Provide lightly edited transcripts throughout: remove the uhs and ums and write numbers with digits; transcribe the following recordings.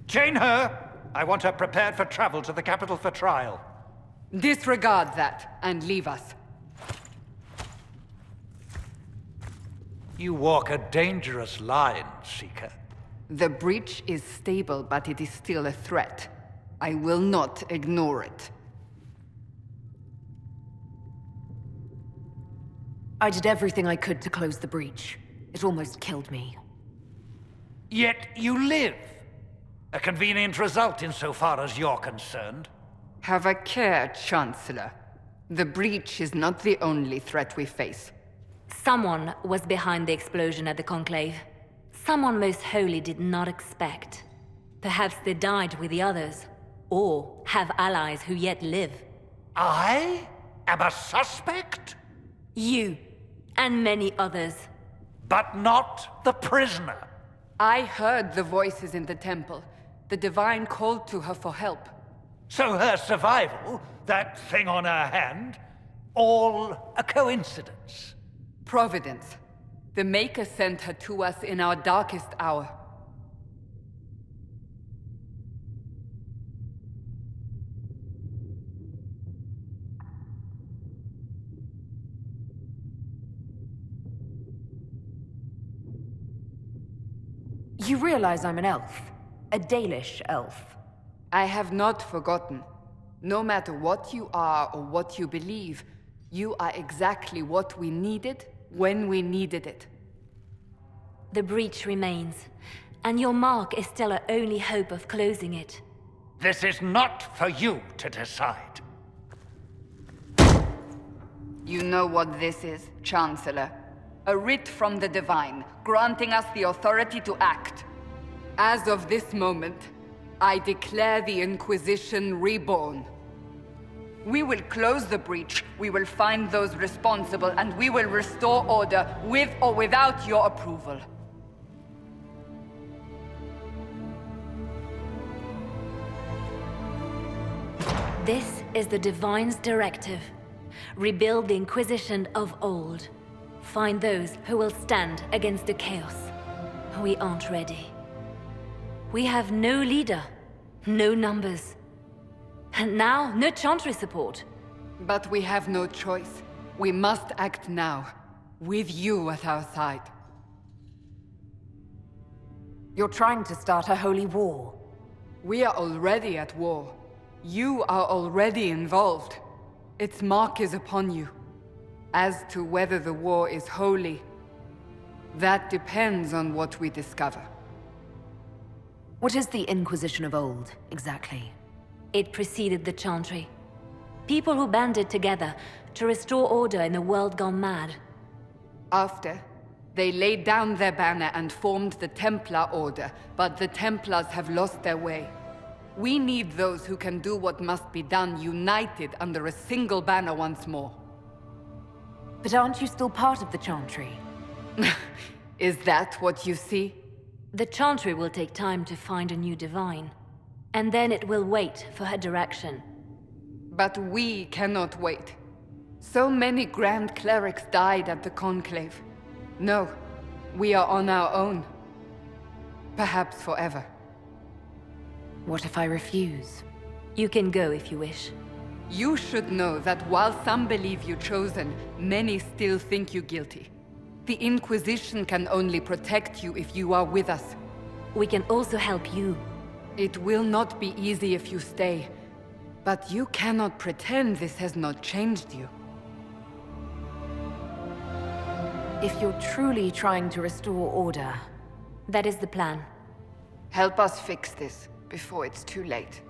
Chain her! I want her prepared for travel to the capital for trial. Disregard that, and leave us. You walk a dangerous line, Seeker. The breach is stable, but it is still a threat. I will not ignore it. I did everything I could to close the breach. It almost killed me. Yet you live. A convenient result insofar as you're concerned. Have a care, Chancellor. The breach is not the only threat we face. Someone was behind the explosion at the Conclave. Someone most holy did not expect. Perhaps they died with the others, or have allies who yet live. I am a suspect? You, and many others. But not the prisoner. I heard the voices in the temple. The Divine called to her for help. So her survival, that thing on her hand, all a coincidence. Providence. The Maker sent her to us in our darkest hour. You realize I'm an elf. A Dalish elf. I have not forgotten. No matter what you are or what you believe, you are exactly what we needed when we needed it. The breach remains, and your mark is still our only hope of closing it. This is not for you to decide. You know what this is, Chancellor. A writ from the Divine, granting us the authority to act. As of this moment, I declare the Inquisition reborn. We will close the breach, we will find those responsible, and we will restore order with or without your approval. This is the Divine's directive. Rebuild the Inquisition of old. Find those who will stand against the chaos. We aren't ready. We have no leader, no numbers. And now, no Chantry support. But we have no choice. We must act now, with you at our side. You're trying to start a holy war. We are already at war. You are already involved. Its mark is upon you. As to whether the war is holy, that depends on what we discover. What is the Inquisition of old, exactly? It preceded the Chantry. People who banded together to restore order in a world gone mad. After, they laid down their banner and formed the Templar Order, but the Templars have lost their way. We need those who can do what must be done, united under a single banner once more. But aren't you still part of the Chantry? Is that what you see? The Chantry will take time to find a new Divine. And then it will wait for her direction. But we cannot wait. So many Grand Clerics died at the Conclave. No, we are on our own. Perhaps forever. What if I refuse? You can go if you wish. You should know that while some believe you chosen, many still think you guilty. The Inquisition can only protect you if you are with us. We can also help you. It will not be easy if you stay. But you cannot pretend this has not changed you. If you're truly trying to restore order... That is the plan. Help us fix this before it's too late.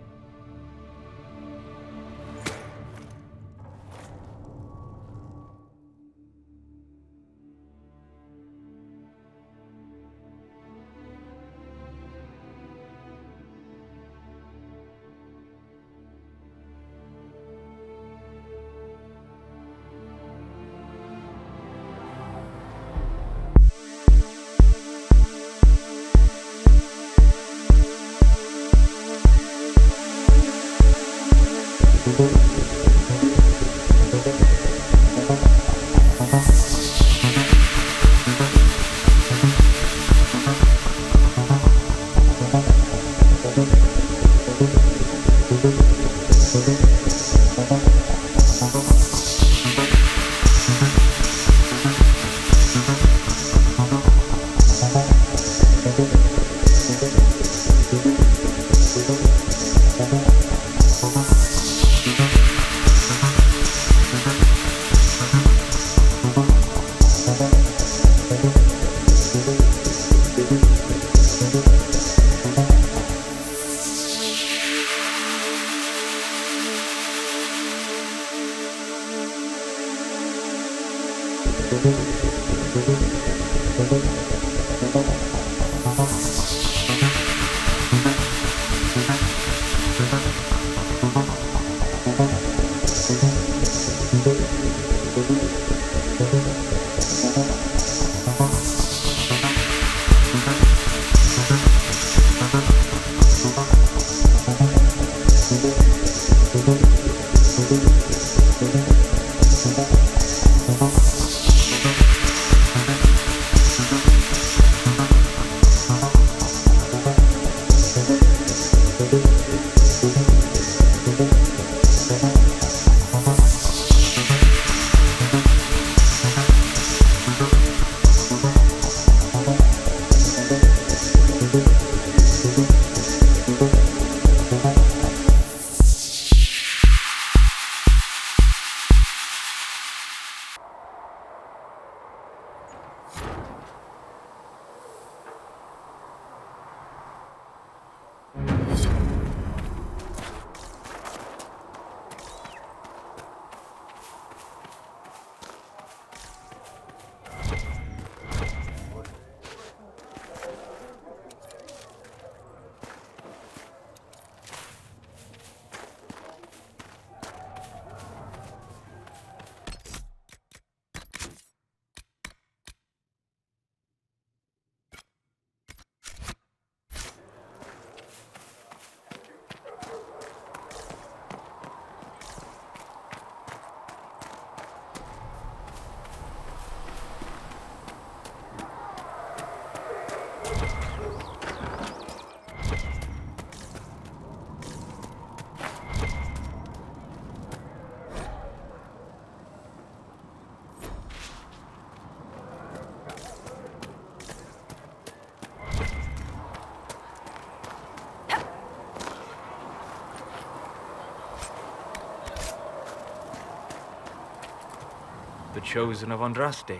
The chosen of Andraste,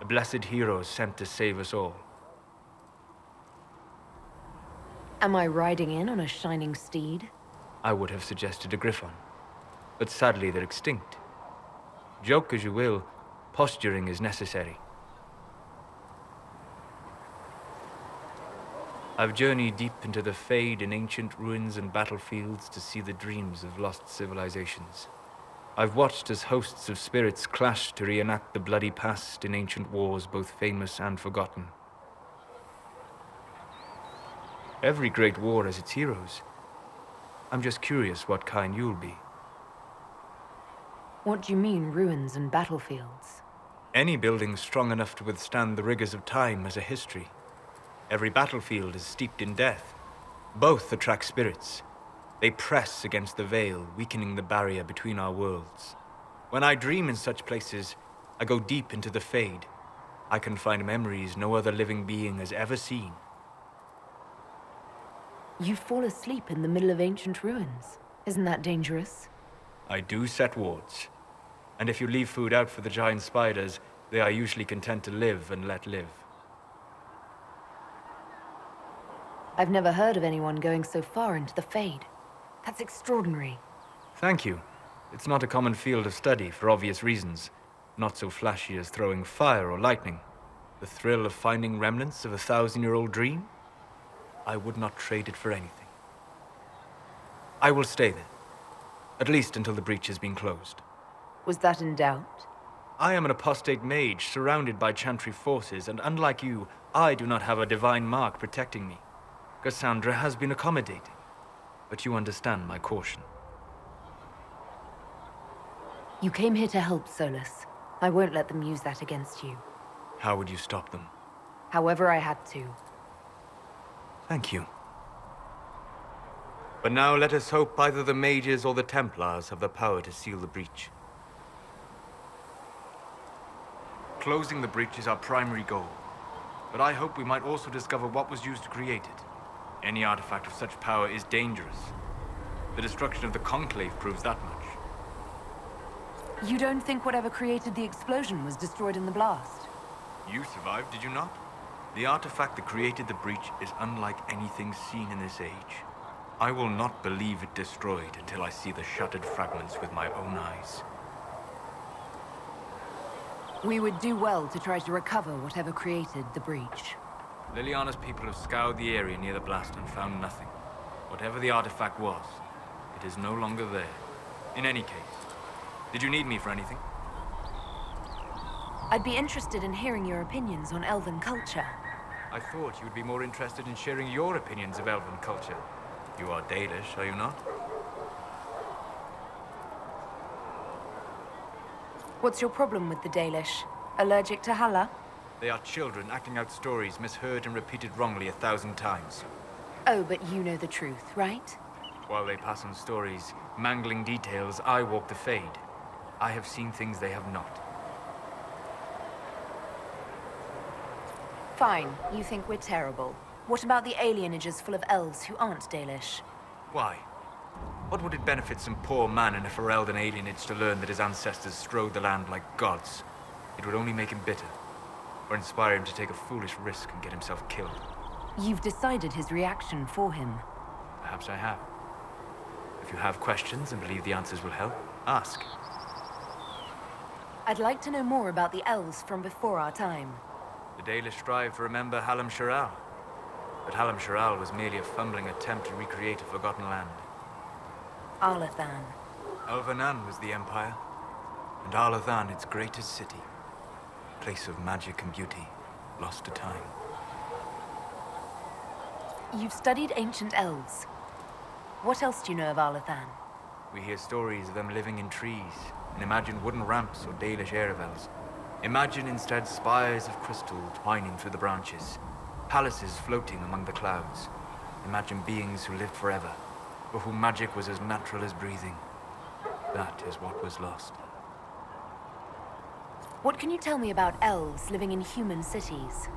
a blessed hero sent to save us all. Am I riding in on a shining steed? I would have suggested a griffon, but sadly they're extinct. Joke as you will, posturing is necessary. I've journeyed deep into the Fade in ancient ruins and battlefields to see the dreams of lost civilizations. I've watched as hosts of spirits clash to reenact the bloody past in ancient wars, both famous and forgotten. Every great war has its heroes. I'm just curious what kind you'll be. What do you mean, ruins and battlefields? Any building strong enough to withstand the rigors of time has a history. Every battlefield is steeped in death. Both attract spirits. They press against the veil, weakening the barrier between our worlds. When I dream in such places, I go deep into the Fade. I can find memories no other living being has ever seen. You fall asleep in the middle of ancient ruins. Isn't that dangerous? I do set wards. And if you leave food out for the giant spiders, they are usually content to live and let live. I've never heard of anyone going so far into the Fade. That's extraordinary. Thank you. It's not a common field of study for obvious reasons. Not so flashy as throwing fire or lightning. The thrill of finding remnants of a 1,000-year-old dream? I would not trade it for anything. I will stay then. At least until the breach has been closed. Was that in doubt? I am an apostate mage surrounded by chantry forces, and unlike you, I do not have a divine mark protecting me. Cassandra has been accommodating, but you understand my caution. You came here to help, Solas. I won't let them use that against you. How would you stop them? However I had to. Thank you. But now let us hope either the Mages or the Templars have the power to seal the breach. Closing the breach is our primary goal, but I hope we might also discover what was used to create it. Any artifact of such power is dangerous. The destruction of the Conclave proves that much. You don't think whatever created the explosion was destroyed in the blast? You survived, did you not? The artifact that created the breach is unlike anything seen in this age. I will not believe it destroyed until I see the shattered fragments with my own eyes. We would do well to try to recover whatever created the breach. Liliana's people have scoured the area near the blast and found nothing. Whatever the artifact was, it is no longer there. In any case, did you need me for anything? I'd be interested in hearing your opinions on Elven culture. I thought you would be more interested in sharing your opinions of Elven culture. You are Dalish, are you not? What's your problem with the Dalish? Allergic to Halla? They are children acting out stories misheard and repeated wrongly 1,000 times. Oh, but you know the truth, right? While they pass on stories, mangling details, I walk the Fade. I have seen things they have not. Fine, you think we're terrible. What about the alienages full of elves who aren't Dalish? Why? What would it benefit some poor man in a Ferelden alienage to learn that his ancestors strode the land like gods? It would only make him bitter, or inspire him to take a foolish risk and get himself killed. You've decided his reaction for him. Perhaps I have. If you have questions and believe the answers will help, ask. I'd like to know more about the elves from before our time. The Dalish strive to remember Hallam Sharal. But Hallam Sharal was merely a fumbling attempt to recreate a forgotten land. Arlathan. Elvenan was the Empire, and Arlathan its greatest city. Place of magic and beauty, lost to time. You've studied ancient elves. What else do you know of Arlathan? We hear stories of them living in trees, and imagine wooden ramps or Dalish Erebels. Imagine instead spires of crystal twining through the branches, palaces floating among the clouds. Imagine beings who lived forever, for whom magic was as natural as breathing. That is what was lost. What can you tell me about elves living in human cities?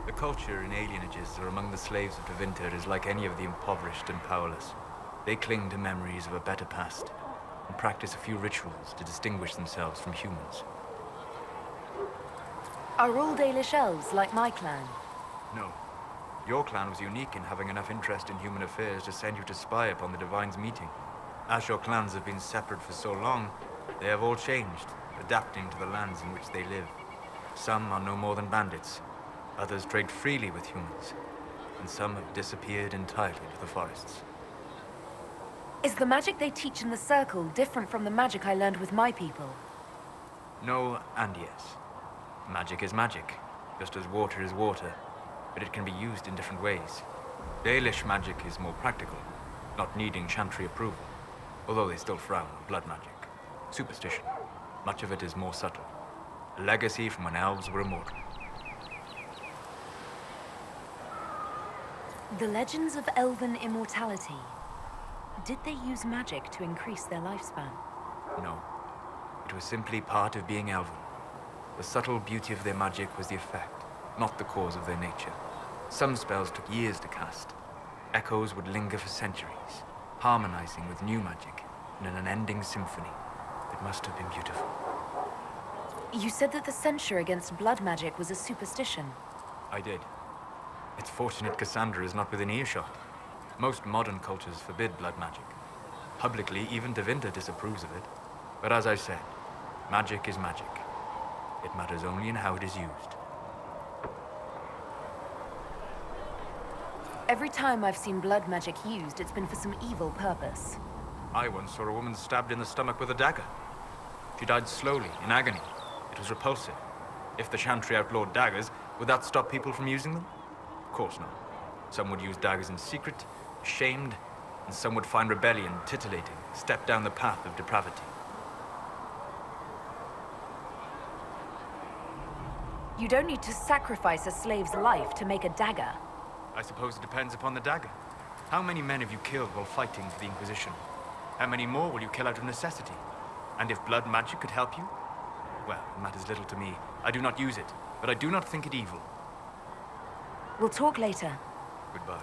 The culture in alienages or among the slaves of Tevinter is like any of the impoverished and powerless. They cling to memories of a better past, and practice a few rituals to distinguish themselves from humans. Are all Dalish elves like my clan? No. Your clan was unique in having enough interest in human affairs to send you to spy upon the Divine's meeting. As your clans have been separate for so long, they have all changed, adapting to the lands in which they live. Some are no more than bandits, others trade freely with humans, and some have disappeared entirely to the forests. Is the magic they teach in the Circle different from the magic I learned with my people? No and yes. Magic is magic, just as water is water, but it can be used in different ways. Dalish magic is more practical, not needing chantry approval, although they still frown on blood magic. Superstition. Much of it is more subtle. A legacy from when elves were immortal. The legends of elven immortality. Did they use magic to increase their lifespan? No. It was simply part of being elven. The subtle beauty of their magic was the effect, not the cause of their nature. Some spells took years to cast. Echoes would linger for centuries, harmonizing with new magic in an unending symphony. It must have been beautiful. You said that the censure against blood magic was a superstition. I did. It's fortunate Cassandra is not within earshot. Most modern cultures forbid blood magic. Publicly, even Tevinter disapproves of it. But as I said, magic is magic. It matters only in how it is used. Every time I've seen blood magic used, it's been for some evil purpose. I once saw a woman stabbed in the stomach with a dagger. She died slowly, in agony. It was repulsive. If the Chantry outlawed daggers, would that stop people from using them? Of course not. Some would use daggers in secret, ashamed, and some would find rebellion titillating, step down the path of depravity. You don't need to sacrifice a slave's life to make a dagger. I suppose it depends upon the dagger. How many men have you killed while fighting for the Inquisition? How many more will you kill out of necessity? And if blood magic could help you? Well, it matters little to me. I do not use it, but I do not think it evil. We'll talk later. Goodbye.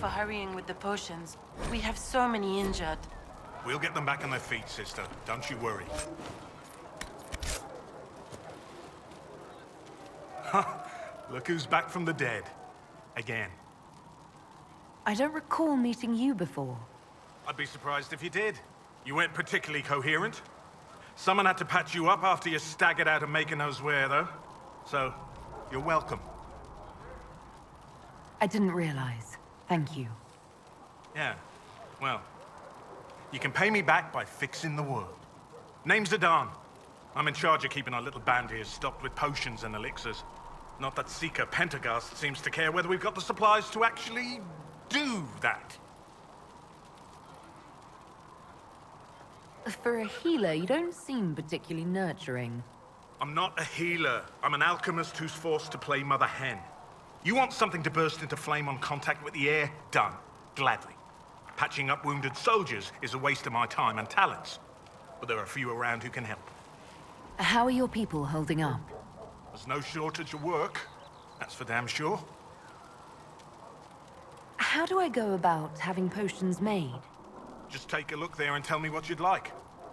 for hurrying with the potions. We have so many injured. We'll get them back on their feet, sister. Don't you worry. Look who's back from the dead. Again. I don't recall meeting you before. I'd be surprised if you did. You weren't particularly coherent. Someone had to patch you up after you staggered out of making those wear, though. So, you're welcome. I didn't realize. Thank you. Yeah, well, you can pay me back by fixing the world. Name's Adan. I'm in charge of keeping our little band here stocked with potions and elixirs. Not that Seeker Pentagast seems to care whether we've got the supplies to actually do that. For a healer, you don't seem particularly nurturing. I'm not a healer. I'm an alchemist who's forced to play Mother Hen. You want something to burst into flame on contact with the air? Done. Gladly. Patching up wounded soldiers is a waste of my time and talents. But there are a few around who can help. How are your people holding up? There's no shortage of work. That's for damn sure. How do I go about having potions made? Just take a look there and tell me what you'd like.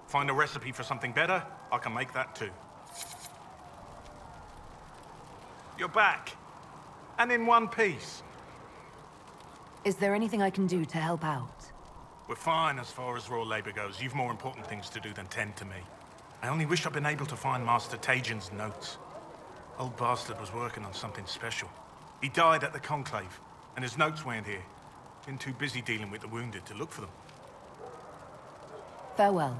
Find a recipe for something better, I can make that too. You're back. And in one piece. Is there anything I can do to help out? We're fine as far as raw labor goes. You've more important things to do than tend to me. I only wish I'd been able to find Master Tajin's notes. Old bastard was working on something special. He died at the Conclave, and his notes weren't here. Been too busy dealing with the wounded to look for them. Farewell.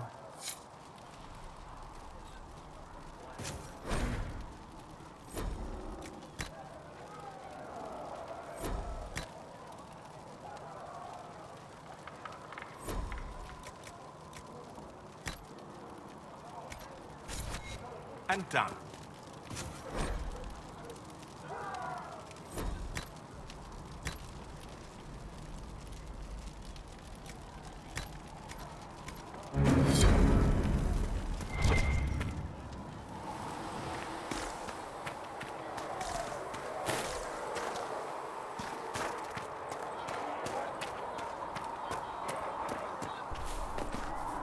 And done.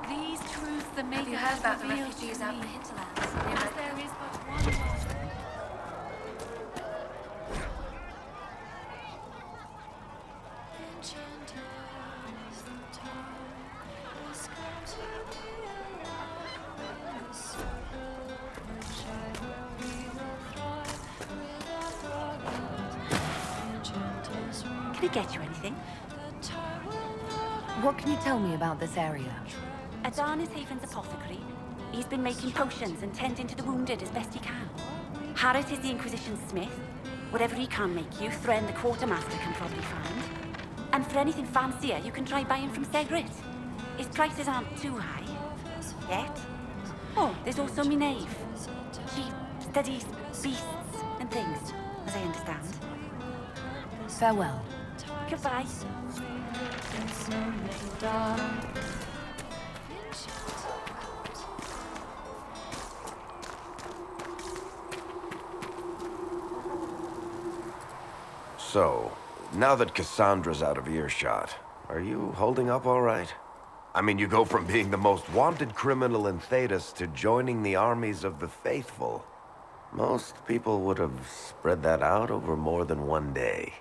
These truths the Maker Have you heard has about the revealed refugees to out in me. the hinterlands? As there is but one God. Can I get you anything? What can you tell me about this area? Adan is Haven's apothecary. He's been making potions and tending to the wounded as best he can. Harris is the Inquisition smith. Whatever he can make you, Thren the quartermaster can probably find. And for anything fancier, you can try buying from Segrit. His prices aren't too high. Yet. Oh, there's also Minave. She studies beasts and things, as I understand. Farewell. Goodbye. So, now that Cassandra's out of earshot, are you holding up all right? I mean, you go from being the most wanted criminal in Thedas to joining the armies of the faithful. Most people would have spread that out over more than one day.